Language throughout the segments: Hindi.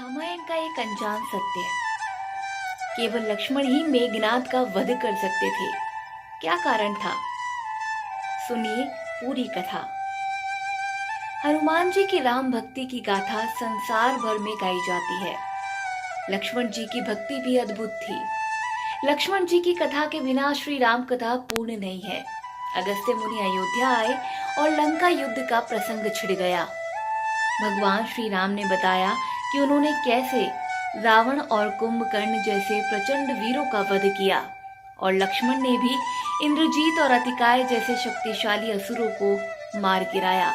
रामायण का एक अनजान सत्य है। केवल लक्ष्मण ही मेघनाद का वध कर सकते थे। क्या कारण था? सुनिए पूरी कथा। हनुमान जी की राम भक्ति की गाथा संसार भर में गाई जाती है। लक्ष्मण जी की भक्ति भी अद्भुत थी। लक्ष्मण जी की कथा के बिना श्री राम कथा पूर्ण नहीं है। अगस्त्य मुनि अयोध्या आए और लंका युद्ध का प्रसंग छिड़ गया। भगवान श्री राम ने बताया कि उन्होंने कैसे रावण और कुंभकर्ण जैसे प्रचंड वीरों का वध किया और लक्ष्मण ने भी इंद्रजीत और अतिकाय जैसे शक्तिशाली असुरों को मार गिराया।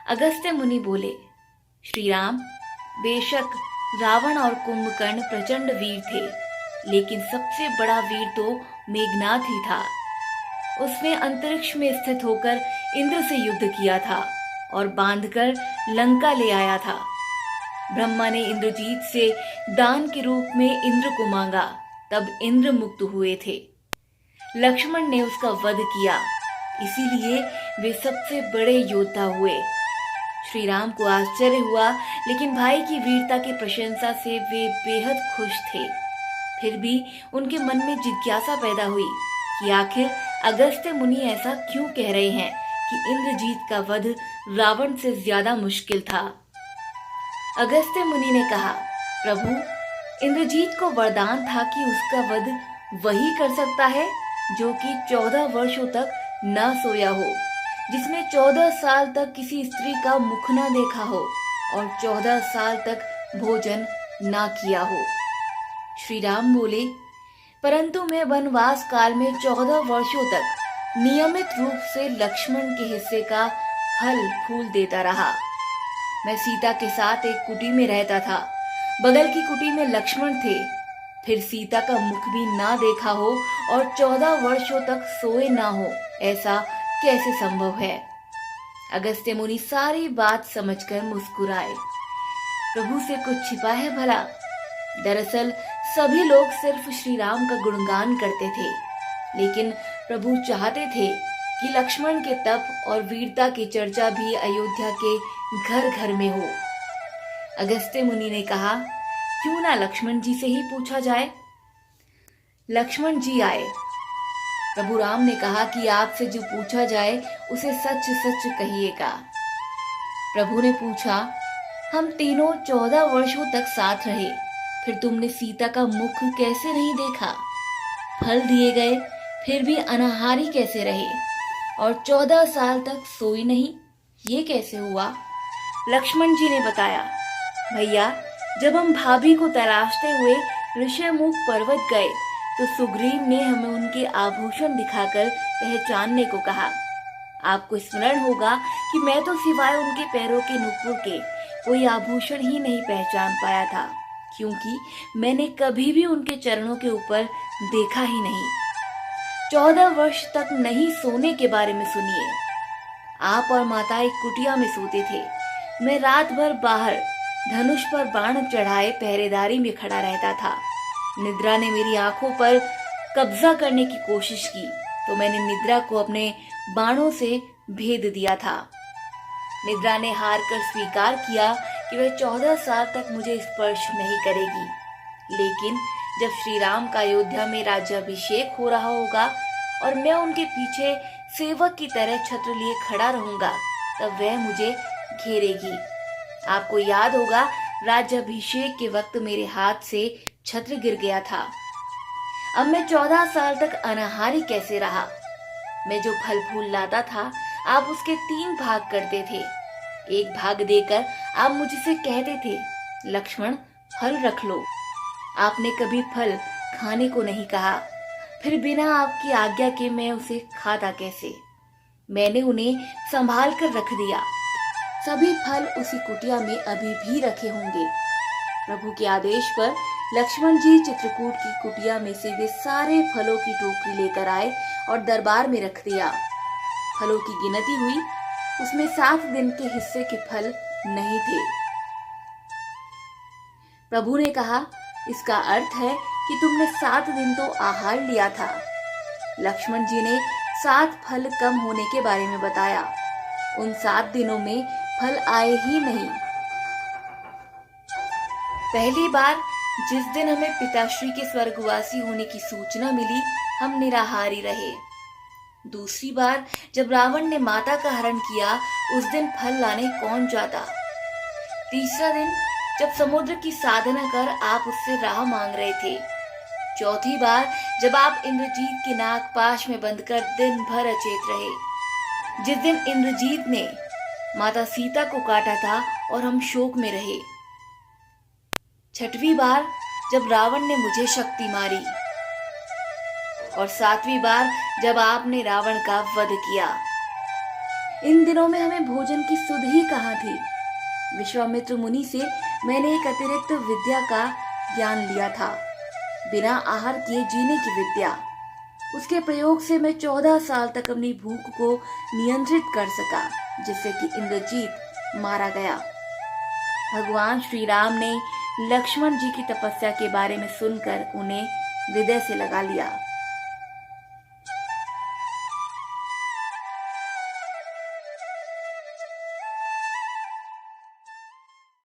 अगस्त्य मुनि बोले, श्री राम, बेशक रावण और कुंभकर्ण प्रचंड वीर थे, लेकिन सबसे बड़ा वीर तो मेघनाद ही था। उसने अंतरिक्ष में स्थित होकर इंद्र से युद्ध किया था और बांधकर लंका ले आया था। ब्रह्मा ने इंद्रजीत से दान के रूप में इंद्र को मांगा, तब इंद्र मुक्त हुए थे। लक्ष्मण ने उसका वध किया, इसीलिए वे सबसे बड़े योद्धा हुए। श्री राम को आश्चर्य हुआ, लेकिन भाई की वीरता की प्रशंसा से वे बेहद खुश थे। फिर भी उनके मन में जिज्ञासा पैदा हुई कि आखिर अगस्त्य मुनि ऐसा क्यों कह रहे हैं कि इंद्रजीत का वध रावण से ज्यादा मुश्किल था। अगस्त्य मुनि ने कहा, प्रभु, इंद्रजीत को वरदान था कि उसका वध वही कर सकता है जो कि 14 वर्षों तक न सोया हो, जिसने 14 साल तक किसी स्त्री का मुख न देखा हो और 14 साल तक भोजन न किया हो। श्री राम बोले, परंतु मैं वनवास काल में 14 वर्षों तक नियमित रूप से लक्ष्मण के हिस्से का फल फूल देता रहा। मैं सीता के साथ एक कुटी में रहता था। बगल की कुटी में लक्ष्मण थे। फिर सीता का मुख भी ना देखा हो और 14 वर्षों तक सोए ना हो, ऐसा कैसे संभव है? अगस्त्य मुनि सारी बात समझकर मुस्कुराए। प्रभु से कुछ छिपा है भला? दरअसल सभी लोग सिर्फ श्री राम का गुणगान करते थे, लेकिन प्रभु चाहते थे कि लक्ष्मण के तप और वीरता की चर्चा भी अयोध्या के घर घर में हो। अगस्त्य मुनि ने कहा, क्यों ना लक्ष्मण जी से ही पूछा जाए। लक्ष्मण जी आए। प्रभु राम ने कहा कि आपसे जो पूछा जाए उसे सच सच कहिएगा। प्रभु ने पूछा, हम तीनों 14 वर्षों तक साथ रहे, फिर तुमने सीता का मुख कैसे नहीं देखा? फल दिए गए फिर भी अनाहारी कैसे रहे और 14 साल तक सोई नहीं? ये कैसे हुआ? लक्ष्मण जी ने बताया, भैया, जब हम भाभी को तलाशते हुए ऋषिमुख पर्वत गए तो सुग्रीव ने हमें उनके आभूषण दिखाकर पहचानने को कहा। आपको स्मरण होगा कि मैं तो सिवाय उनके पैरों के नुपुर के कोई आभूषण ही नहीं पहचान पाया था, क्योंकि मैंने कभी भी उनके चरणों के ऊपर देखा ही नहीं। 14 वर्ष तक नहीं सोने के बारे में सुनिए। आप और माता एक कुटिया में सोते थे। मैं रात भर बाहर धनुष पर बाण चढ़ाए पहरेदारी में खड़ा रहता था। निद्रा ने मेरी आंखों पर कब्जा करने की कोशिश की तो मैंने निद्रा को अपने बाणों से भेद दिया था। निद्रा ने हार कर स्वीकार किया कि वह 14 साल तक मुझे स्पर्श नहीं करेगी, लेकिन जब श्री राम का अयोध्या में राज्याभिषेक हो रहा होगा और मैं उनके पीछे सेवक की तरह छत्र लिए खड़ा रहूंगा, तब वह मुझे घेरेगी। आपको याद होगा, राज्याभिषेक के वक्त मेरे हाथ से छत्र गिर गया था। अब मैं 14 साल तक अनाहारी कैसे रहा? मैं जो फल फूल लाता था, आप उसके 3 भाग करते थे। एक भाग देकर आप मुझसे कहते थे, लक्ष्मण, फल रख लो। आपने कभी फल खाने को नहीं कहा, फिर बिना आपकी आज्ञा के मैं उसे खाता कैसे? मैंने उन्हें संभाल कर रख दिया। सभी फल उसी कुटिया में अभी भी रखे होंगे। प्रभु के आदेश पर लक्ष्मण जी चित्रकूट की कुटिया में से वे सारे फलों की टोकरी लेकर आए और दरबार में रख दिया। फलों की गिनती हुई, उसमें 7 दिन के हिस्से के फल नहीं थे। प्रभु ने कहा, इसका अर्थ है कि तुमने 7 दिन तो आहार लिया था। लक्ष्मण जी ने 7 फल कम होने के बारे में बताया। उन 7 दिनों में फल आए ही नहीं। पहली बार जिस दिन हमें पिताश्री के स्वर्गवासी होने की सूचना मिली, हम निराहारी रहे। दूसरी बार जब रावण ने माता का हरण किया, उस दिन फल लाने कौन जाता। तीसरा दिन जब समुद्र की साधना कर आप उससे राह मांग रहे थे। चौथी बार जब आप इंद्रजीत के नागपाश में बंधकर दिन भर अचेत रहे, जिस दिन इंद्रजीत ने माता सीता को काटा था और हम शोक में रहे। छठवीं बार जब रावण ने मुझे शक्ति मारी, और सातवीं बार जब आपने रावण का वध किया। इन दिनों में हमें भोजन की सुध ही कहाँ थी। विश्वामित्र मुनि से मैंने एक अतिरिक्त विद्या का ज्ञान लिया था, बिना आहार किए जीने की विद्या। उसके प्रयोग से मैं 14 साल तक अपनी भूख को नियंत्रित कर सका, जिससे कि इंद्रजीत मारा गया। भगवान श्री राम ने लक्ष्मण जी की तपस्या के बारे में सुनकर उन्हें हृदय से लगा लिया।